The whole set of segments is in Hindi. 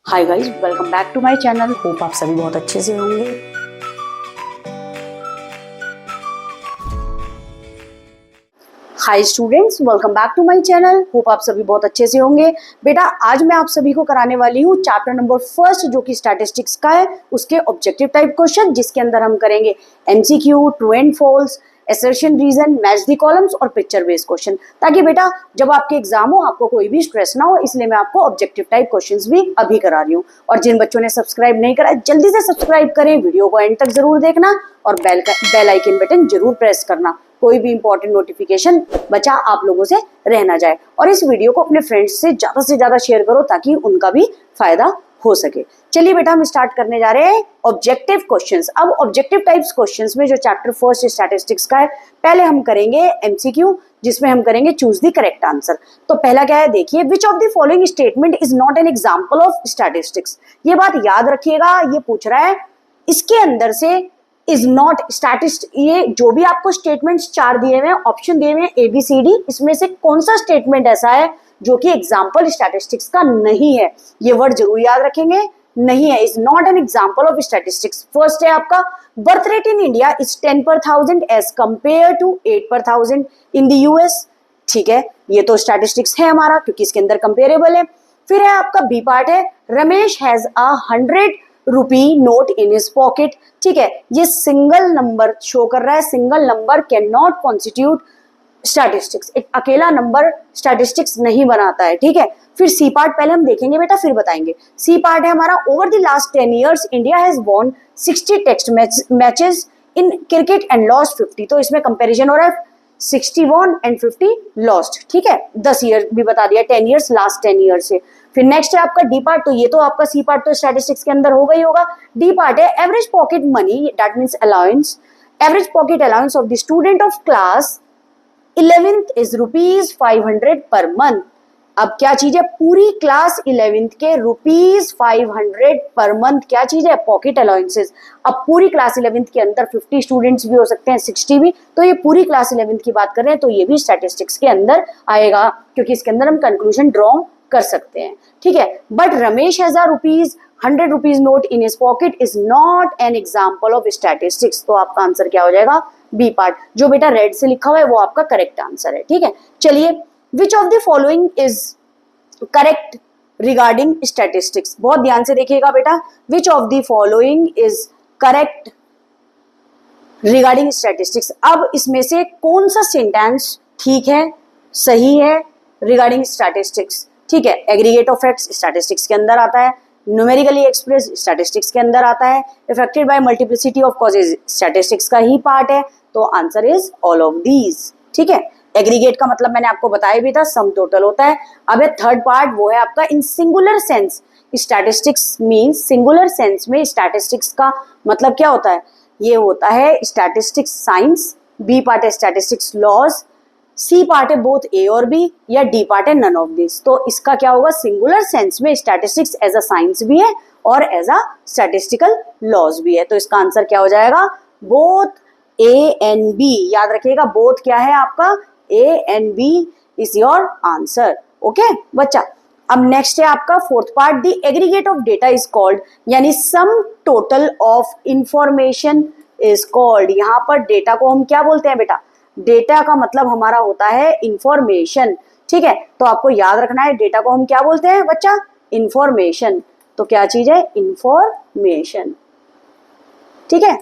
Hi guys, welcome back to my channel. Hope आप सभी बहुत अच्छे से होंगे। Hi students, welcome back to my channel. Hope आप सभी बहुत अच्छे से होंगे। बेटा, आज मैं आप सभी को कराने वाली हूँ चैप्टर नंबर फर्स्ट, जो कि स्टैटिस्टिक्स का है, उसके ऑब्जेक्टिव टाइप क्वेश्चन, जिसके अंदर हम करेंगे MCQ, true and false, assertion, reason, match the columns और पिक्चर बेस्ड क्वेश्चन, ताकि बेटा जब आपके एग्जाम हो आपको कोई भी स्ट्रेस ना हो। इसलिए मैं आपको ऑब्जेक्टिव टाइप क्वेश्चंस भी अभी करा रही हूँ। और जिन बच्चों ने सब्सक्राइब नहीं करा, जल्दी से सब्सक्राइब करें, वीडियो को एंड तक जरूर देखना और बेल आइकन बटन जरूर प्रेस करना, कोई भी इंपॉर्टेंट नोटिफिकेशन बचा आप लोगों से रह ना जाए। और इस वीडियो को अपने फ्रेंड्स से ज्यादा शेयर करो, ताकि उनका भी फायदा हो सके। चलिए बेटा, हम स्टार्ट करने जा रहे हैं ऑब्जेक्टिव क्वेश्चंस। अब ऑब्जेक्टिव टाइप्स क्वेश्चंस में जो चैप्टर फर्स्ट स्टैटिस्टिक्स का है, पहले हम करेंगे एमसीक्यू, जिसमें हम करेंगे चूज द करेक्ट आंसर। तो पहला क्या है, देखिए, विच of the following statement is not an example of statistics. ये बात याद रखिएगा, ये पूछ रहा है इसके अंदर से इज नॉट स्टैटिस्ट। ये जो भी आपको स्टेटमेंट्स 4 दिए हुए हैं, ऑप्शन दिए हुए हैं ABCD, इसमें से कौन सा स्टेटमेंट ऐसा है जो कि एग्जाम्पल स्टैटिस्टिक्स का नहीं है। ये वर्ड जरूर याद रखेंगे, नहीं है, is not an example of statistics. First है आपका, birth rate in India is 10 per 1000 as compare to 8 per 1000 in the US। ठीक है, ये तो स्टैटिस्टिक्स है हमारा, क्योंकि इसके अंदर कंपेरेबल है। फिर है आपका बी पार्ट है, Ramesh has a 100 rupee note in his pocket. ठीक है, ये सिंगल नंबर शो कर रहा है, single number can not constitute statistics. एक अकेला नंबर स्टैटिस्टिक्स नहीं बनाता है। ठीक है, फिर सी पार्ट पहले हम देखेंगे बेटा, फिर बताएंगे। सी पार्ट है हमारा, over the last 10 years India has won 60 test matches in cricket and lost 50। तो इसमें कंपैरिजन हो रहा है 60 won and 50 lost। ठीक है, 10 ईयर भी बता दिया, 10 years, लास्ट 10 years से। फिर नेक्स्ट है आपका डी पार्ट, तो ये तो आपका सी पार्ट तो स्टैटिस्टिक्स के अंदर होगा ही होगा। डी पार्ट है, average pocket money, that means allowance, average pocket allowance of the student of class 11th is ₹500 per month. अब क्या चीज है, पूरी क्लास 11th के ₹500 पर मंथ क्या चीज है, पॉकेट अलाउंसेस। अब पूरी क्लास 11th के अंदर 50 स्टूडेंट्स भी हो सकते हैं, 60 भी, तो ये पूरी क्लास 11th की बात कर रहे हैं, तो ये भी स्टैटिस्टिक्स के अंदर आएगा, क्योंकि इसके अंदर हम कंक्लूजन ड्रॉ कर सकते हैं। ठीक है, but Ramesh has ₹100 note in his pocket is not an example of statistics. तो आपका आंसर क्या हो जाएगा, बी पार्ट। जो बेटा रेड से लिखा हुआ है वो आपका करेक्ट आंसर है। ठीक है, चलिए, विच of the following is correct regarding statistics. बहुत ध्यान से देखिएगा बेटा, विच of the following is correct regarding statistics. अब इसमें से कौन सा सेंटेंस ठीक है, सही है रिगार्डिंग स्टैटिस्टिक्स। ठीक है, एग्रीगेट ऑफ फैक्ट्स स्टैटिस्टिक्स के अंदर आता है, न्यूमेरिकली एक्सप्रेस स्टैटिस्टिक्स के अंदर आता है, affected by multiplicity of causes statistics का ही पार्ट है। तो answer is all of these. ठीक है, एग्रीगेट का मतलब मैंने आपको बताया भी था, सम टोटल होता है। अब थर्ड पार्ट वो है आपका इन singular sense statistics means, singular sense में स्टैटिस्टिक्स का मतलब क्या होता है, ये होता है स्टैटिस्टिक्स साइंस। बी पार्ट है स्टैटिस्टिक्स लॉज, सी पार्ट है बोथ ए और बी, या डी पार्ट है नन ऑफ दिस। तो इसका क्या होगा, सिंगुलर सेंस में स्टैटिस्टिक्स एज अ साइंस भी है और एज अ स्टैटिस्टिकल लॉज भी है। तो इसका आंसर क्या हो जाएगा, बोथ ए एंड बी। याद रखिएगा, बोथ क्या है आपका, A and B is your answer. Okay बच्चा, अब नेक्स्ट है आपका fourth part, the aggregate of data is called, यानी sum total of information is called. यहाँ पर डेटा को हम क्या बोलते हैं बेटा, डेटा का मतलब हमारा होता है इंफॉर्मेशन। ठीक है, तो आपको याद रखना है डेटा को हम क्या बोलते हैं बच्चा, इंफॉर्मेशन। तो क्या चीज है, इंफॉर्मेशन। ठीक है,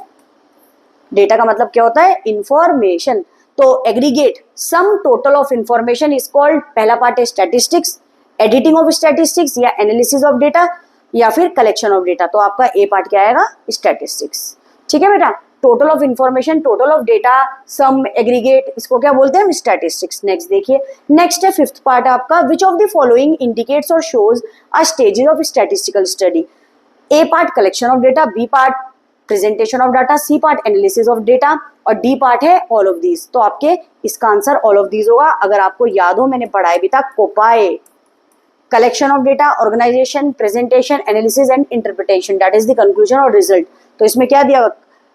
डेटा का मतलब क्या होता है, इंफॉर्मेशन। तो aggregate some total of information is called, पहला पार्ट है स्टैटिस्टिक्स, एडिटिंग ऑफ स्टैटिस्टिक्स या एनालिसिस ऑफ डेटा, या फिर कलेक्शन ऑफ डेटा। तो आपका ए पार्ट क्या आएगा, स्टैटिस्टिक्स। ठीक है बेटा, total of information, total of data, sum, aggregate, इसको क्या बोलते हैं, स्टैटिस्टिक्स। नेक्स्ट देखिए, नेक्स्ट है फिफ्थ पार्ट आपका, which of the following indicates और shows a stages of statistical study. A part collection of data, B part presentation of data, C part analysis of data, और डी पार्ट है ऑल ऑफ दीज। तो आपके इसका आंसर ऑल ऑफ दीज होगा। अगर आपको याद हो, मैंने पढ़ाया भी था कोपाए, collection of data, organisation, presentation, analysis and interpretation, that is the conclusion और रिजल्ट। तो इसमें क्या दिया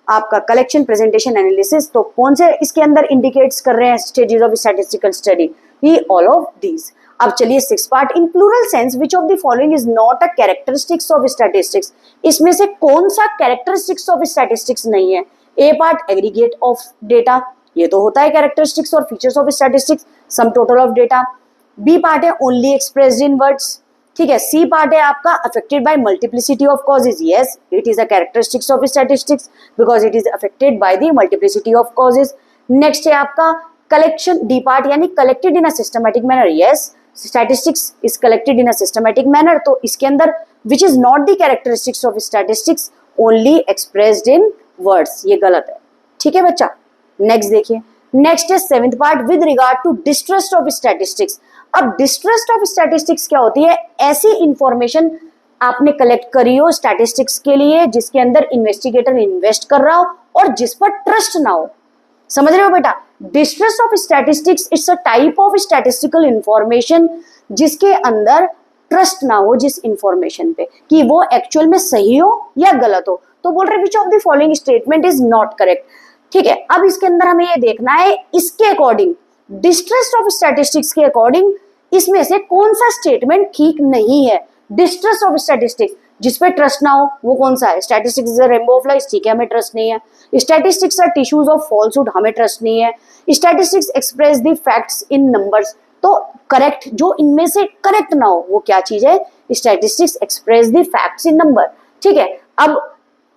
आपका, कलेक्शन, प्रेजेंटेशन, एनालिसिस। तो कौन से इसके अंदर इंडिकेट्स कर रहे हैं स्टेजेस ऑफ स्टैटिस्टिकल स्टडी, ही ऑल ऑफ दीज। अब चलिए six part, in plural sense which of the following is not a characteristics of statistics, इसमें से कौन सा कैरेक्टरिस्टिक्स ऑफ स्टैटिस्टिक्स नहीं है? A part aggregate of data, ये तो होता है कैरेक्टरिस्टिक्स और features of statistics, sum total of data. B part है ओनली एक्सप्रेस्ड इन वर्ड्स, ठीक है। सी पार्ट है आपका affected by multiplicity of causes, yes it is a characteristics of statistics because it is affected by the multiplicity of causes. Next है आपका कलेक्शन, डी पार्ट यानी collected in a systematic manner, yes statistics is collected in a systematic manner, तो इसके अंदर which is not the characteristics of statistics only expressed in words, ये गलत है, ठीक है बच्चा। नेक्स्ट देखिए, नेक्स्ट है seventh part with regard to distrust of statistics. अब डिस्ट्रस्ट ऑफ स्टैटिस्टिक्स क्या होती है? ऐसी इंफॉर्मेशन आपने कलेक्ट करी हो स्टैटिस्टिक्स के लिए जिसके अंदर इन्वेस्टिगेटर इन्वेस्ट कर रहा हो और जिस पर ट्रस्ट ना हो, समझ रहे हो बेटा? Distrust of statistics it's a type of statistical information जिसके अंदर ट्रस्ट ना हो जिस इंफॉर्मेशन पे कि वो एक्चुअल में सही हो या गलत हो, तो बोल रहे विच of the following statement is not correct, ठीक है। अब इसके अंदर हमें ये देखना है इसके अकॉर्डिंग, डिस्ट्रस्ट ऑफ स्टैटिस्टिक्स के अकॉर्डिंग इसमें से कौन सा स्टेटमेंट ठीक नहीं है। डिस्ट्रस्ट ऑफ स्टैटिस्टिक्स जिस पे ट्रस्ट ना हो वो कौन सा है? Statistics is a rainbow of lights, ठीक है हमें ट्रस्ट नहीं है। Statistics are tissues of falsehood, हमें ट्रस्ट नहीं है। Statistics express the facts in numbers, तो करेक्ट जो इनमें से करेक्ट ना हो वो क्या चीज है? Statistics express the facts in number, ठीक है। अब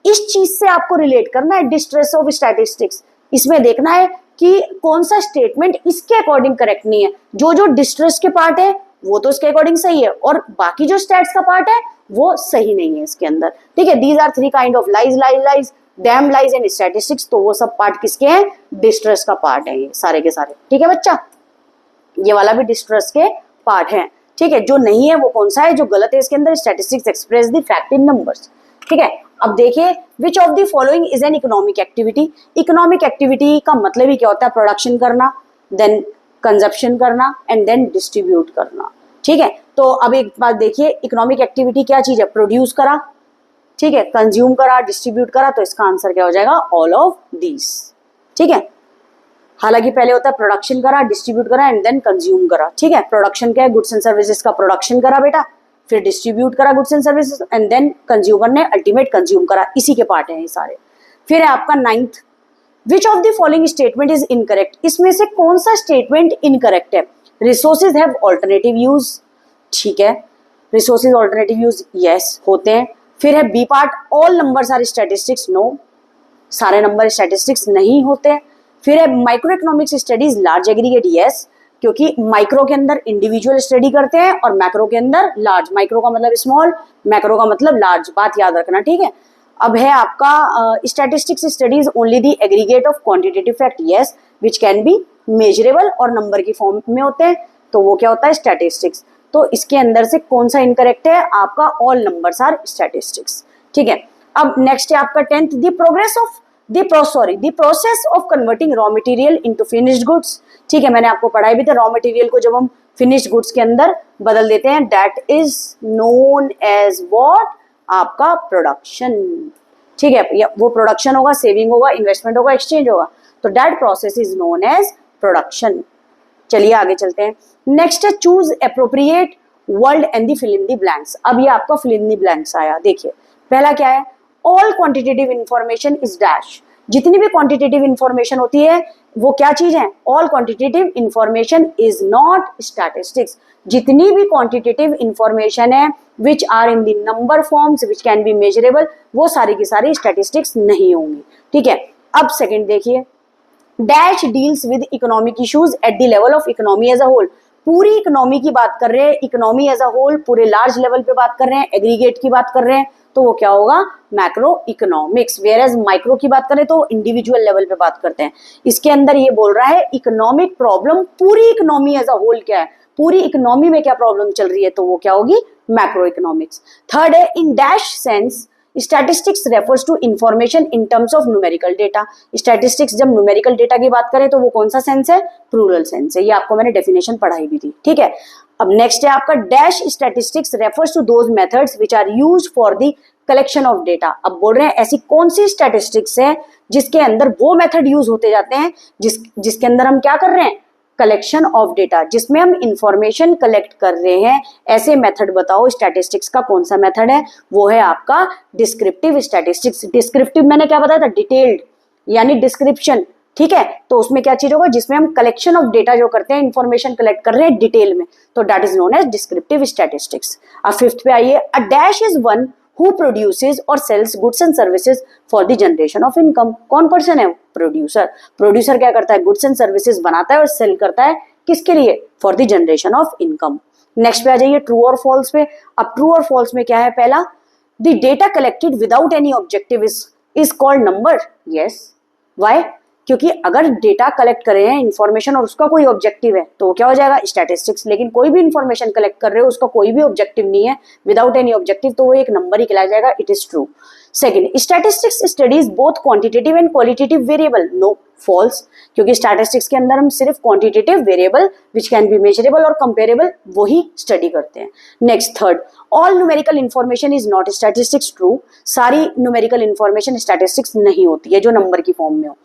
इस चीज से आपको रिलेट करना है डिस्ट्रेस ऑफ स्टैटिस्टिक्स, इसमें देखना है कि कौन सा स्टेटमेंट इसके अकॉर्डिंग करेक्ट नहीं है। जो जो डिस्ट्रेस के पार्ट है वो तो इसके अकॉर्डिंग सही है और बाकी जो स्टैट्स का पार्ट है वो सही नहीं है इसके अंदर, ठीक है। These are three kind of lies, lies lies, damn lies and statistics, तो वो सब पार्ट किसके हैं? डिस्ट्रेस का पार्ट है ये सारे के सारे, ठीक है बच्चा। ये वाला भी डिस्ट्रेस के पार्ट है, ठीक है। जो नहीं है वो कौन सा है? जो गलत है इसके अंदर, statistics express the fact in numbers, ठीक है। अब देखिए विच of the following is an economic activity. Economic activity का मतलब ही क्या होता है? प्रोडक्शन करना, देन कंजप्शन करना एंड देन डिस्ट्रीब्यूट करना, ठीक है। तो अब एक बात देखिए, इकोनॉमिक एक्टिविटी क्या चीज है? प्रोड्यूस करा, ठीक है, कंज्यूम करा, डिस्ट्रीब्यूट करा, तो इसका आंसर क्या हो जाएगा? ऑल ऑफ दीज, ठीक है। हालांकि पहले होता है प्रोडक्शन करा, डिस्ट्रीब्यूट करा एंड देन कंज्यूम करा, ठीक है। प्रोडक्शन क्या है? गुड्स एंड सर्विसेज का प्रोडक्शन करा बेटा, फिर डिस्ट्रीब्यूट करा goods and services and then consumer ने अल्टीमेट कंज्यूम करा, इसी के पार्ट है ये सारे। फिर है आपका ninth, which of the following statement is incorrect, इसमें से कौन सा स्टेटमेंट इनकरेक्ट है? रिसोर्सेज हैव ऑल्टरनेटिव यूज, ठीक है, रिसोर्सेज ऑल्टरनेटिव यूज यस होते हैं। फिर है B part, all numbers are statistics, no सारे नंबर स्टैटिस्टिक्स नहीं होते। फिर है micro economics studies large aggregate, yes क्योंकि माइक्रो के अंदर इंडिविजुअल स्टडी करते हैं और मैक्रो के अंदर लार्ज, माइक्रो का मतलब स्मॉल, मैक्रो का मतलब लार्ज, बात याद रखना, ठीक है। अब है आपका statistics studies only the aggregate of quantitative fact, yes which can be measurable और नंबर की फॉर्म में होते हैं, तो वो क्या होता है? स्टैटिस्टिक्स। तो इसके अंदर से कौन सा इनकरेक्ट है? आपका ऑल नंबर्स आर स्टैटिस्टिक्स, ठीक है। अब नेक्स्ट है आपका tenth, the process of converting raw material into finished goods, ठीक है, मैंने आपको पढ़ाई भी था। रॉ मटेरियल को जब हम फिनिश्ड गुड्स के अंदर बदल देते हैं, that is known as what? आपका प्रोडक्शन, ठीक है। वो प्रोडक्शन होगा, सेविंग होगा, इन्वेस्टमेंट होगा, एक्सचेंज होगा, तो that process is known as production. चलिए आगे चलते हैं। नेक्स्ट है choose appropriate word and the fill in the blanks. अब ये आपका फिल इन द ब्लैंक्स आया, देखिए पहला क्या है? All quantitative information is dash, जितनी भी क्वांटिटेटिव इंफॉर्मेशन होती है वो क्या चीज है? All quantitative information is not statistics, जितनी भी क्वांटिटेटिव इंफॉर्मेशन है which are in the number forms which can be measurable, वो सारी की सारी स्टैटिस्टिक्स नहीं होंगी, ठीक है। अब सेकंड देखिए, dash deals with economic issues at the level of economy as a whole, पूरी इकोनॉमी की बात कर रहे हैं, इकोनॉमी एज अ होल पूरे लार्ज लेवल पे बात कर रहे हैं, एग्रीगेट की बात कर रहे हैं, तो वो क्या होगा? Macro economics. Whereas micro की बात करें तो इंडिविजुअल लेवल पे बात करते हैं। इसके अंदर ये बोल रहा है इकोनॉमिक प्रॉब्लम, पूरी इकोनॉमी एज अ होल क्या है, पूरी इकोनॉमी में क्या प्रॉब्लम चल रही है, तो वो क्या होगी? Macro economics. थर्ड है in dash sense statistics refers to information in terms of numerical data. Statistics जब न्यूमेरिकल डेटा की बात करें तो वो कौन सा सेंस है? प्लूरल सेंस है, ये आपको मैंने डेफिनेशन पढ़ाई भी थी, ठीक है। अब नेक्स्ट है आपका dash statistics refers to those methods which are used for the collection of data. अब बोल रहे हैं ऐसी कौन सी स्टैटिस्टिक्स है जिसके अंदर वो मेथड यूज होते जाते हैं जिसके अंदर हम क्या कर रहे हैं? कलेक्शन ऑफ डेटा, जिसमें हम इंफॉर्मेशन कलेक्ट कर रहे हैं, ऐसे मेथड बताओ स्टैटिस्टिक्स का कौन सा मेथड है? वो है आपका डिस्क्रिप्टिव स्टैटिस्टिक्स। डिस्क्रिप्टिव मैंने क्या बताया था? डिटेल्ड यानी डिस्क्रिप्शन, ठीक है। तो उसमें क्या चीज होगा? जिसमें हम कलेक्शन ऑफ डेटा जो करते हैं, इंफॉर्मेशन कलेक्ट कर रहे हैं डिटेल में, तो that is known as descriptive statistics. अब फिफ्थ पे आइए, a dash is one who produces और sells goods and services for the generation of income. कौन पर्सन है? प्रोड्यूसर। प्रोड्यूसर क्या करता है? गुड्स एंड सर्विसेज बनाता है और सेल करता है किसके लिए? For the generation of income. Next पे आ जाइए ट्रू और फॉल्स पे। अब ट्रू और फॉल्स में क्या है? पहला, the data collected without any objective is called number. Yes, why? क्योंकि अगर डेटा कलेक्ट कर रहे हैं इंफॉर्मेशन और उसका कोई ऑब्जेक्टिव है तो क्या हो जाएगा? स्टैटिस्टिक्स। लेकिन कोई भी इंफॉर्मेशन कलेक्ट कर रहे हो, उसका कोई भी ऑब्जेक्टिव नहीं है, विदाउट एनी ऑब्जेक्टिव, तो वो एक नंबर ही कहलाया जाएगा। It is true. Second, statistics studies both quantitative and qualitative variable. No, false, क्योंकि स्टैटिस्टिक्स के अंदर हम सिर्फ quantitative variable which can be measurable और कंपेरेबल वही स्टडी करते हैं। Next, third, all numerical information is not statistics. True, सारी न्यूमेरिकल इंफॉर्मेशन स्टैटिस्टिक्स नहीं होती है जो नंबर की फॉर्म में हो।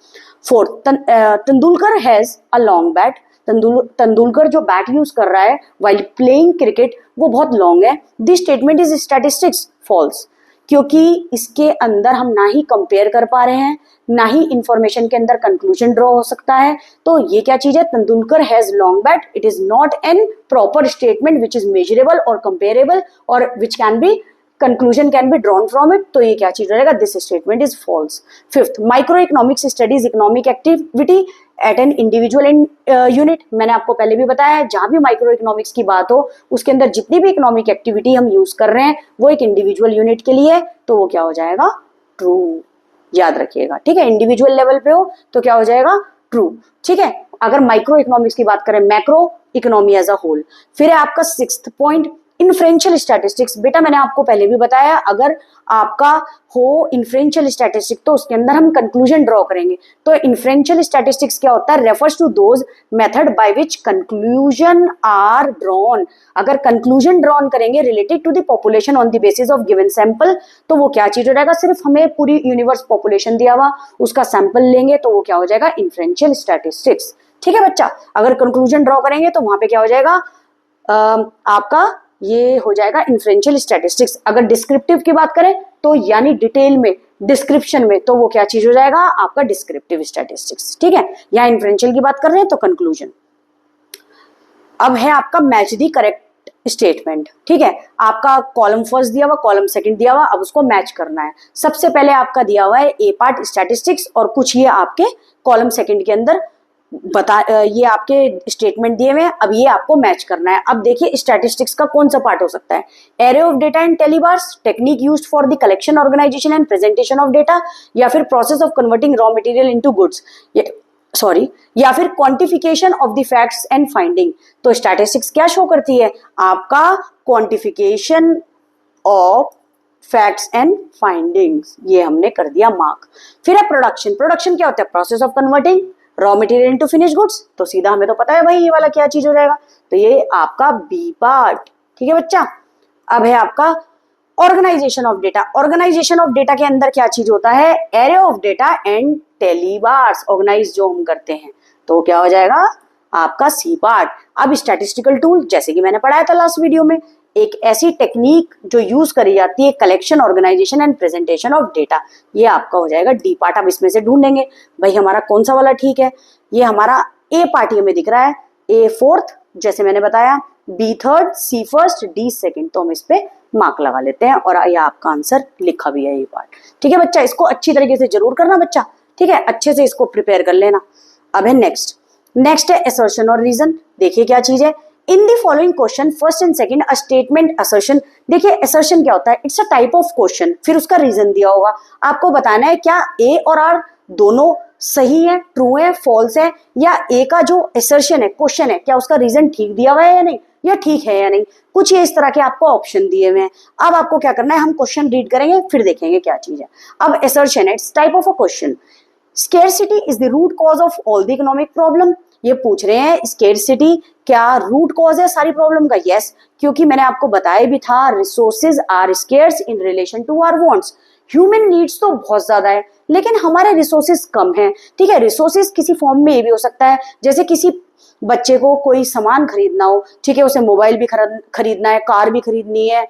Fourth, Tendulkar has a long bat. Tendulkar जो बैट यूज कर रहा है वाइल प्लेइंग क्रिकेट, वो बहुत लॉन्ग है। This statement is statistics. False, क्योंकि इसके अंदर हम ना ही कंपेयर कर पा रहे हैं, ना ही इंफॉर्मेशन के अंदर कंक्लूजन ड्रॉ हो सकता है। तो ये क्या चीज है? Tendulkar has long bat, it is not N proper statement which is measurable और कंपेरेबल और विच can B conclusion can be drawn from it। तो ये क्या चीज रहेगा? This statement is false. Fifth, micro economics studies economic activity at an individual unit. मैंने आपको पहले भी बताया है, जहां भी माइक्रो इकोनॉमिक्स की बात हो, उसके अंदर जितनी भी इकोनॉमिक एक्टिविटी हम यूज कर रहे हैं वो एक इंडिविजुअल यूनिट के लिए है, तो वो क्या हो जाएगा? ट्रू। याद रखिएगा, ठीक है। इंडिविजुअल लेवल पे हो तो क्या हो जाएगा? ट्रू, ठीक है। अगर माइक्रो इकोनॉमिक्स की बात करें, macro economy as a whole. फिर है आपका सिक्स्थ पॉइंट, इन्फ्रेंशियल स्टैटिस्टिक्स। बेटा मैंने आपको पहले भी बताया, अगर आपका हो इन्फ्रेंशियल स्टैटिस्टिक्स तो उसके अंदर हम कंक्लूजन ड्रॉ करेंगे। तो इन्फ्रेंशियल स्टैटिस्टिक्स क्या होता है? Refers to those method by which conclusion are drawn. अगर कंक्लूजन ड्रॉन करेंगे related to the population on the basis of given sample, तो वो क्या चीज हो जाएगा? सिर्फ हमें पूरी यूनिवर्स पॉपुलेशन दिया हुआ, उसका सैंपल लेंगे तो वो क्या हो जाएगा? इन्फ्रेंशियल स्टैटिस्टिक्स, ठीक है बच्चा। अगर कंक्लूजन ड्रॉ करेंगे तो वहां पे क्या हो जाएगा? आपका ये हो जाएगा इन्फ्रेंशियल स्टैटिस्टिक्स। अगर डिस्क्रिप्टिव की बात करें तो यानी डिटेल में, डिस्क्रिप्शन में, तो वो क्या चीज हो जाएगा? आपका डिस्क्रिप्टिव स्टैटिस्टिक्स, ठीक है। यहाँ इन्फ्रेंशियल की बात कर रहे हैं तो कंक्लूजन। अब है आपका मैच दी करेक्ट स्टेटमेंट, ठीक है। आपका कॉलम फर्स्ट दिया हुआ, कॉलम सेकंड दिया हुआ, अब उसको मैच करना है। सबसे पहले आपका दिया हुआ है ए पार्ट स्टैटिस्टिक्स और कुछ ये आपके कॉलम सेकंड के अंदर ये आपके स्टेटमेंट दिए हुए हैं। अब ये आपको मैच करना है। अब देखिए स्टैटिस्टिक्स का कौन सा पार्ट हो सकता है? Array of data and tally bars, technique used for the collection, organisation and presentation of data, या फिर process of converting raw material into goods, या फिर quantification of the facts and finding. तो स्टैटिस्टिक्स क्या शो करती है? आपका quantification of facts and findings, ये हमने कर दिया मार्क। फिर है प्रोडक्शन। प्रोडक्शन क्या होता है? Process of converting raw material into finish goods. तो सीधा हमें तो पता है भाई ये वाला क्या चीज हो जाएगा, तो ये आपका बी पार्ट, ठीक है बच्चा। अब है आपका organisation of data. Organisation of data के अंदर क्या चीज होता है? Array of data and tally bars organise जो हम करते हैं, तो क्या हो जाएगा? आपका सी पार्ट। अब स्टैटिस्टिकल टूल, जैसे कि मैंने पढ़ाया था लास्ट वीडियो में, एक ऐसी टेक्निक जो यूज करी जाती है collection, organisation and presentation of data, ये आपका हो जाएगा डी पार्ट। अब इसमें से ढूंढेंगे भाई हमारा कौन सा वाला ठीक है। ये हमारा ए पार्ट हमें दिख रहा है, ए फोर्थ जैसे मैंने बताया, बी थर्ड, सी फर्स्ट, डी सेकंड, तो हम इस पे मार्क लगा लेते हैं और ये आपका आंसर लिखा भी है ये पार्ट, ठीक है बच्चा। इसको अच्छी तरीके से जरूर करना बच्चा, ठीक है, अच्छे से इसको प्रिपेयर कर लेना। अब है नेक्स्ट है असर्शन और रीजन। देखिए क्या चीज है, in the following question first and second a statement assertion. देखिए असर्शन क्या होता है? It's a type of question, फिर उसका रीजन दिया होगा, आपको बताना है क्या ए और आर दोनों सही है, ट्रू है, फॉल्स है, या ए का जो असर्शन है, क्वेश्चन है, क्या उसका रीजन ठीक दिया हुआ है या नहीं, या ठीक है या नहीं। कुछ ये इस तरह के आपको ऑप्शन दिए हुए हैं। अब आपको क्या करना है, हम क्वेश्चन रीड करेंगे फिर देखेंगे क्या चीज है। अब असर्शन है, it's type of a question. Scarcity is the root cause of all the economic problem. ये पूछ रहे हैं स्केर्सिटी क्या रूट कॉज है सारी प्रॉब्लम का? यस, क्योंकि मैंने आपको बताया भी था resources are scarce in relation to our wants. Human needs तो बहुत ज्यादा है लेकिन हमारे रिसोर्सेज कम हैं, ठीक है। रिसोर्सेज किसी फॉर्म में ये भी हो सकता है, जैसे किसी बच्चे को कोई सामान खरीदना हो, ठीक है, उसे मोबाइल भी खरीदना है, कार भी खरीदनी है,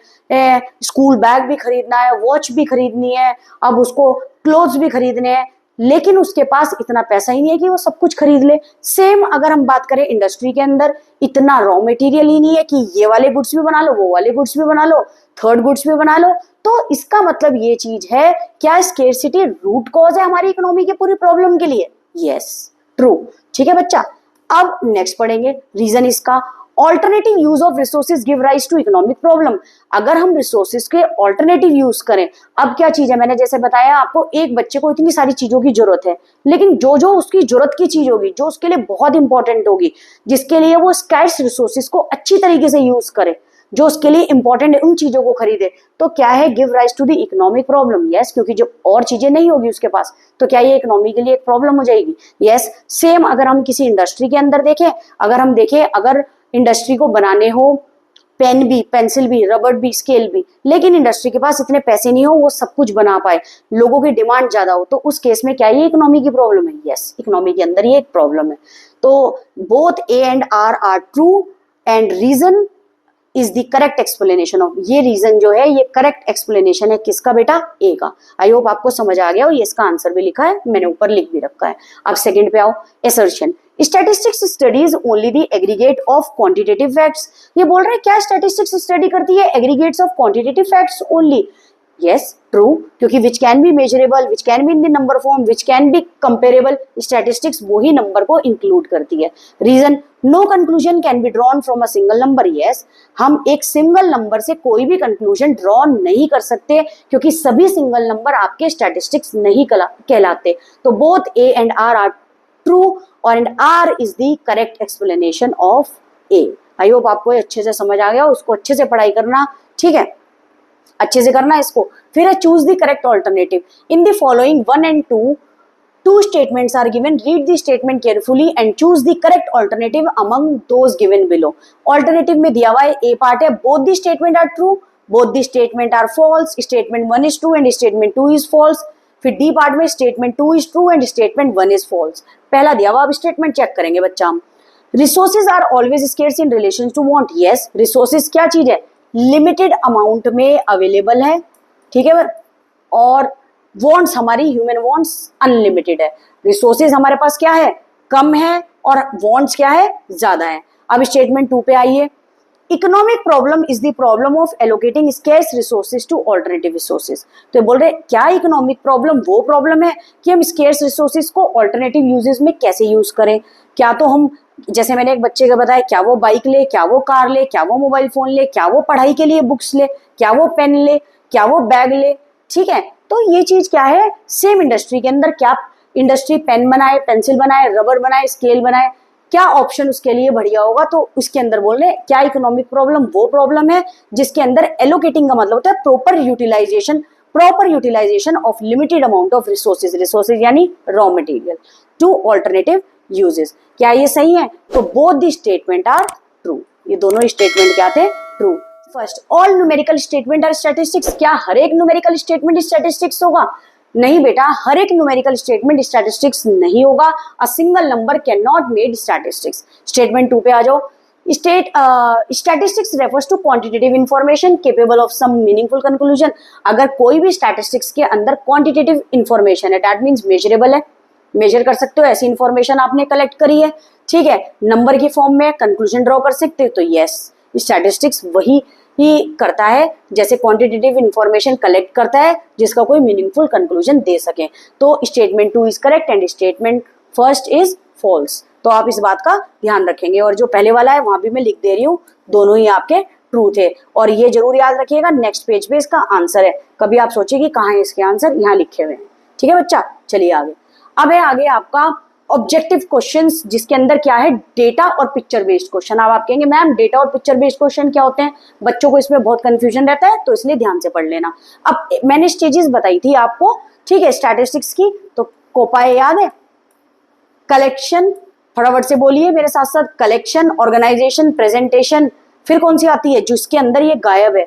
स्कूल बैग भी खरीदना है, वॉच भी खरीदनी है, अब उसको क्लोथ्स भी खरीदने हैं, लेकिन उसके पास इतना पैसा ही नहीं है कि वो सब कुछ खरीद ले। सेम अगर हम बात करें इंडस्ट्री के अंदर, इतना रॉ मटेरियल ही नहीं है कि ये वाले गुड्स भी बना लो, वो वाले गुड्स भी बना लो, थर्ड गुड्स भी बना लो। तो इसका मतलब ये चीज है, क्या स्केर्सिटी रूट कॉज है हमारी इकोनॉमी के पूरी प्रॉब्लम के लिए? Yes, true. ठीक है बच्चा, अब नेक्स्ट पढ़ेंगे रीजन इसका। Alternative use of resources give rise to economic problem. अगर हम रिसोर्सेज के ऑल्टरनेटिव यूज करें, अब क्या चीज है, मैंने जैसे बताया आपको, एक बच्चे को इतनी सारी चीजों की जरूरत है, लेकिन जो जो उसकी जरूरत की चीज होगी, जो उसके लिए बहुत इंपॉर्टेंट होगी, जिसके लिए वो स्कैर्स रिसोर्सेज को अच्छी तरीके से यूज करे, जो उसके लिए इंपॉर्टेंट है, उन चीजों को खरीदे, तो क्या है, give rise to the economic problem. Yes, क्योंकि जब और चीजें नहीं होगी उसके पास, तो क्या ये इकोनॉमी के लिए एक प्रॉब्लम हो जाएगी? यस। सेम अगर हम किसी इंडस्ट्री के अंदर देखें, अगर हम देखें, अगर इंडस्ट्री को बनाने हो पेन भी, पेंसिल भी, रबड़ भी, स्केल भी, लेकिन इंडस्ट्री के पास इतने पैसे नहीं हो वो सब कुछ बना पाए, लोगों की डिमांड ज्यादा हो, तो उस केस में क्या ये इकोनॉमी की प्रॉब्लम है? यस, इकोनॉमी के अंदर ये एक प्रॉब्लम है। तो both A and R true and reason is the correct explanation of, ये रीजन जो है ये करेक्ट एक्सप्लेनेशन है किसका बेटा? ए का। आई होप आपको समझ आ गया, और ये इसका आंसर भी लिखा है, मैंने ऊपर लिख भी रखा है। अब सेकंड पे आओ, assertion. Statistics studies only the aggregate of quantitative facts. ये बोल रहे हैं क्या स्टैटिस्टिक्स स्टडी करती है? Aggregates of quantitative facts only. Yes, true, क्योंकि which can be measurable, which can be in the number form, which can be comparable, statistics वही नंबर को इंक्लूड करती है। Reason, no conclusion can be drawn from a single number. Yes, हम एक सिंगल नंबर से कोई भी कंक्लूजन ड्रॉ नहीं कर सकते, क्योंकि सभी सिंगल नंबर आपके स्टैटिस्टिक्स नहीं कहलाते। तो both A and R true, और and R is the correct explanation of A. I hope आपको अच्छे से समझ आ गया, उसको अच्छे से पढ़ाई करना, ठीक है, अच्छे से करना इसको। फिर है choose the correct alternative. In the following 1 and 2 two statements are given, read the statement carefully and choose the correct alternative among those given below। alternative में दिया हुआ है, ए पार्ट है, both the statement are true, both the statement are false, statement 1 is true and statement 2 is false। फिर डी पार्ट में statement 2 is true and statement 1 is false। पहला दिया हुआ, अब स्टेटमेंट चेक करेंगे बच्चा हम। Resources are always scarce in relation to want. Yes, resources क्या चीज है? लिमिटेड अमाउंट में अवेलेबल है, ठीक है, और वॉन्ट्स, हमारी ह्यूमन वॉन्ट्स अनलिमिटेड है। रिसोर्सेज हमारे पास क्या है? कम है, और वॉन्ट्स क्या है? ज्यादा है। अब स्टेटमेंट 2 पे आइए। Economic problem is the problem of allocating scarce resources two alternative resources. तो ये बोल रहे क्या इकोनॉमिक प्रॉब्लम वो प्रॉब्लम है कि हम स्केर्स रिसोर्सेज को ऑल्टरनेटिव यूजेस में कैसे यूज करें। क्या तो हम, जैसे मैंने एक बच्चे को बताया, क्या वो बाइक ले, क्या वो कार ले, क्या वो मोबाइल फोन ले, क्या वो पढ़ाई के लिए बुक्स ले, क्या वो पेन ले, क्या वो बैग ले, ठीक है। तो ये चीज क्या है, सेम इंडस्ट्री के अंदर क्या इंडस्ट्री पेन बनाए, पेंसिल बनाए, रबर बनाए, स्केल बनाए, क्या ऑप्शन उसके लिए बढ़िया होगा? तो उसके अंदर बोल रहे क्या इकोनॉमिक प्रॉब्लम वो प्रॉब्लम है जिसके अंदर एलोकेटिंग का मतलब होता है proper utilisation of limited amount of resources यानी raw material to alternative uses. क्या ये सही है? तो both the statement are true, ये दोनों स्टेटमेंट क्या थे? True. First, all numerical statement are statistics. क्या हर एक न्यूमेरिकल स्टेटमेंट स्टैटिस्टिक्स होगा? नहीं बेटा, हर एक न्यूमेरिकल स्टेटमेंट स्टैटिस्टिक्स नहीं होगा। A single number can not made statistics. Statement 2 पे आ जाओ। Statistics refers to quantitative information capable of some meaningful conclusion. अगर कोई भी स्टैटिस्टिक्स के अंदर क्वांटिटेटिव इंफॉर्मेशन है, दैट मीन्स मेजरेबल है, मेजर कर सकते हो, ऐसी इंफॉर्मेशन आपने कलेक्ट करी है, ठीक है, नंबर की फॉर्म में कंक्लूजन ड्रॉ कर सकते हो, तो यस, स्टैटिस्टिक्स वही ही करता है जैसे क्वांटिटेटिव इंफॉर्मेशन कलेक्ट करता है जिसका कोई मीनिंगफुल कंक्लूजन दे सके। तो statement 2 is correct and statement first is false. तो आप इस बात का ध्यान रखेंगे, और जो पहले वाला है वहां भी मैं लिख दे रही हूँ, दोनों ही आपके ट्रू थे। और ये जरूर याद रखिएगा, नेक्स्ट पेज पे इसका आंसर है। कभी आप सोचिए कि कहाँ है इसके आंसर, यहाँ लिखे हुए हैं, ठीक है बच्चा। चलिए आगे। अब है आगे आपका ऑब्जेक्टिव क्वेश्चंस, जिसके अंदर क्या है, डेटा और पिक्चर बेस्ड क्वेश्चन। अब आप कहेंगे मैम डेटा और पिक्चर बेस्ड क्वेश्चन क्या होते हैं? बच्चों को इसमें बहुत कंफ्यूजन रहता है, तो इसलिए ध्यान से पढ़ लेना। अब मैंने स्टेजेस बताई थी आपको, ठीक है, स्टैटिस्टिक्स की, तो कोपाए याद है? कलेक्शन, फटाफट से बोलिए मेरे साथ साथ, कलेक्शन, ऑर्गेनाइजेशन, प्रेजेंटेशन, फिर कौन सी आती है जिसके अंदर ये गायब है?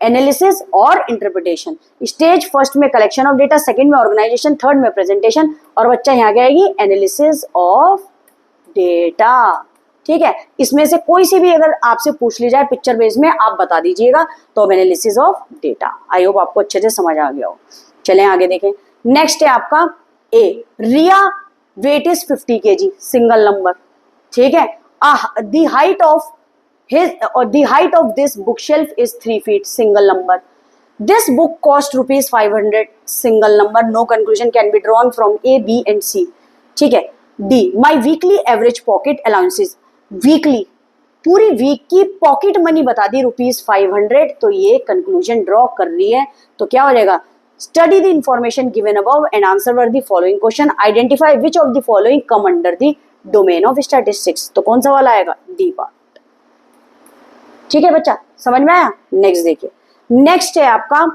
एनालिसिस और इंटरप्रिटेशन। स्टेज फर्स्ट में कलेक्शन ऑफ डेटा, सेकंड में ऑर्गेनाइजेशन, थर्ड में प्रेजेंटेशन, और बच्चा यहाँ क्या आएगी? Analysis of data. ठीक है, इसमें से कोई सी भी अगर आपसे पूछ ली जाए पिक्चर बेस में, आप बता दीजिएगा। तो analysis of data. I hope आपको अच्छे से समझ आ गया हो। चलें आगे देखें। नेक्स्ट है आपका A, Riya weight is 50 kg, single number. ठीक है, the height of this book shelf is 3 feet, single number. This book cost rupees 500, single number. No conclusion can be drawn from A, B and C. ठीक है, D, my weekly average pocket allowances, weekly पूरी वीक की पॉकेट मनी बता दी ₹500, तो ये कंक्लूजन ड्रॉ कर रही है। तो क्या हो जाएगा, study the information given above and answer were the following question, identify which of the following come under the domain of statistics. तो कौन सा वाला आएगा, डी पार्ट। ठीक है बच्चा, समझ में आया। नेक्स्ट देखिए, नेक्स्ट है आपका,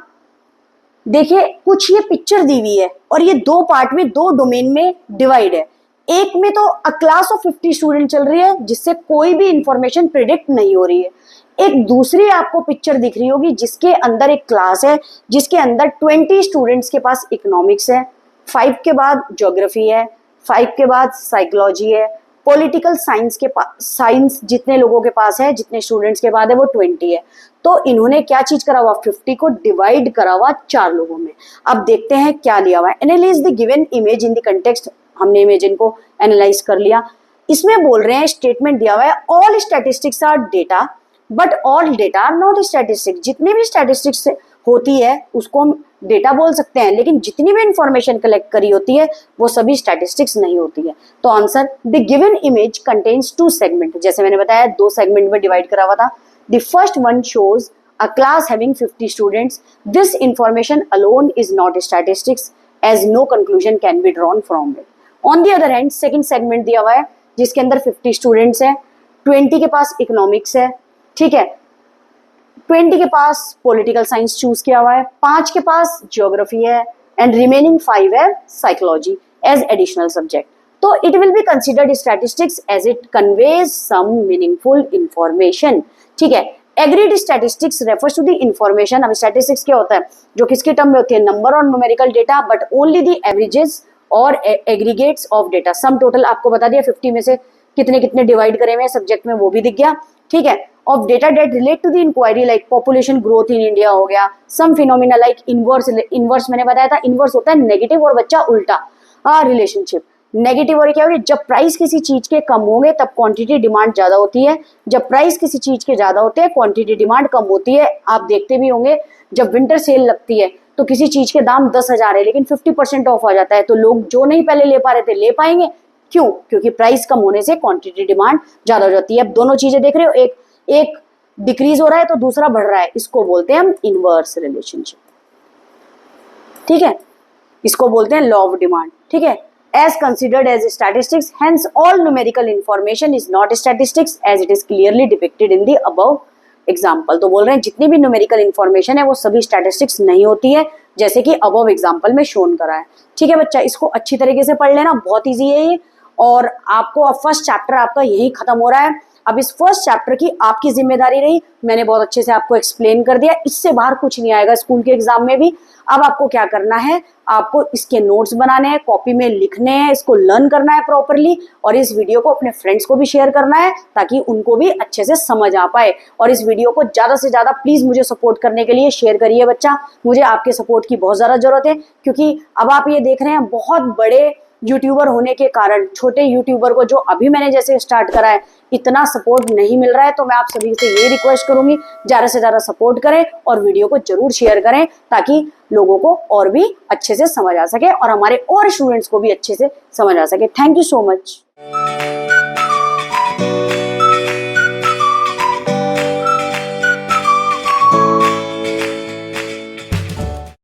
देखिए कुछ ये पिक्चर दी हुई है और ये दो पार्ट में, दो डोमेन में डिवाइड है। एक में तो अ क्लास ऑफ 50 स्टूडेंट चल रही है जिससे कोई भी इंफॉर्मेशन प्रिडिक्ट नहीं हो रही है। एक दूसरी आपको पिक्चर दिख रही होगी जिसके अंदर एक क्लास है जिसके अंदर 20 स्टूडेंट्स के पास इकोनॉमिक्स है, 5 के बाद ज्योग्राफी है, 5 के बाद साइकोलॉजी है, पॉलिटिकल साइंस के पास, साइंस जितने लोगों के पास है, जितने स्टूडेंट्स के बाद है वो 20 है। तो इन्होंने क्या चीज करा हुआ, 50 को डिवाइड करा हुआ 4 लोगों में। अब देखते हैं क्या लिया हुआ है। Analyse the given image in the context, हमने इमेज इनको एनालाइज कर लिया। इसमें बोल रहे हैं, स्टेटमेंट दिया हुआ है, all statistics are data but all data are not statistics. जितनी भी स्टैटिस्टिक्स होती है उसको हम डेटा बोल सकते हैं, लेकिन जितनी भी इंफॉर्मेशन कलेक्ट करी होती है वो सभी स्टैटिस्टिक्स नहीं होती है। तो answer, the given image contains 2 segment, जैसे मैंने बताया 2 सेगमेंट में डिवाइड करा हुआ था। The first one shows a class having 50 students. This information alone is not statistics as no conclusion can be drawn from it. On the other hand, second segment दिया हुआ है जिसके अंदर 50 स्टूडेंट्स है, 20 के पास इकोनॉमिक्स है, ठीक है, 20 के पास पॉलिटिकल साइंस चूज किया हुआ है, 5 के पास ज्योग्राफी है एंड रिमेनिंग 5 है साइकोलॉजी एज एडिशनल सब्जेक्ट। तो it will be considered statistics as it conveys some meaningful information. ठीक है, agreed statistics refers to the information. अब स्टैटिस्टिक्स क्या होता है, जो किसके टर्म में होती है, नंबर और numerical data but only the averages और aggregates of data. Sum total आपको बता दिया, 50 में से कितने कितने डिवाइड करे हुए हैं सब्जेक्ट में वो भी दिख गया। ठीक है, of data that relate to the inquiry like population growth in India हो गया, some phenomena like inverse. Inverse मैंने बताया था, इनवर्स होता है नेगेटिव और बच्चा उल्टा रिलेशनशिप। नेगेटिव और क्या होगी, जब प्राइस किसी चीज के कम होंगे तब क्वांटिटी डिमांड ज्यादा होती है, जब प्राइस किसी चीज के ज्यादा होते हैं क्वांटिटी डिमांड कम होती है। आप देखते भी होंगे जब विंटर सेल लगती है तो किसी चीज के दाम 10,000 है लेकिन 50% ऑफ आ जाता है, तो लोग जो नहीं पहले ले पा रहे थे ले पाएंगे। क्यों? क्योंकि प्राइस कम होने से क्वांटिटी डिमांड ज्यादा हो जाती है। अब दोनों चीजें देख रहे हो, एक डिक्रीज हो रहा है तो दूसरा बढ़ रहा है, इसको बोलते हैं हम इनवर्स रिलेशनशिप। ठीक है, इसको बोलते हैं लॉ ऑफ डिमांड। ठीक है, as considered as statistics, hence all numerical information is not statistics as it is clearly depicted in the above example। तो बोल रहे हैं जितनी भी न्यूमेरिकल इंफॉर्मेशन है वो सभी स्टैटिस्टिक्स नहीं होती है, जैसे कि अबव एग्जांपल में शोन करा है। ठीक है बच्चा, इसको अच्छी तरीके से पढ़ लेना, बहुत इजी है ये। और आपको अब फर्स्ट चैप्टर आपका यही खत्म हो रहा है। अब इस फर्स्ट चैप्टर की आपकी जिम्मेदारी रही, मैंने बहुत अच्छे से आपको एक्सप्लेन कर दिया, इससे बाहर कुछ नहीं आएगा स्कूल के एग्जाम में भी। अब आपको क्या करना है, आपको इसके नोट्स बनाने हैं, कॉपी में लिखने हैं, इसको लर्न करना है प्रॉपरली, और इस वीडियो को अपने फ्रेंड्स को भी शेयर करना है ताकि उनको भी अच्छे से समझ आ पाए। और इस वीडियो को ज़्यादा से ज़्यादा प्लीज़ मुझे सपोर्ट करने के लिए शेयर करिए बच्चा, मुझे आपके सपोर्ट की बहुत ज़्यादा ज़रूरत है, क्योंकि अब आप ये देख रहे हैं बहुत बड़े यूट्यूबर होने के कारण छोटे यूट्यूबर को, जो अभी मैंने जैसे स्टार्ट करा है, इतना सपोर्ट नहीं मिल रहा है। तो मैं आप सभी से ये रिक्वेस्ट करूंगी, ज़्यादा से ज़्यादा सपोर्ट करें और वीडियो को जरूर शेयर करें ताकि लोगों को और भी अच्छे से समझ आ सके और हमारे और स्टूडेंट्स को भी अच्छे से समझ आ सके। Thank you so much.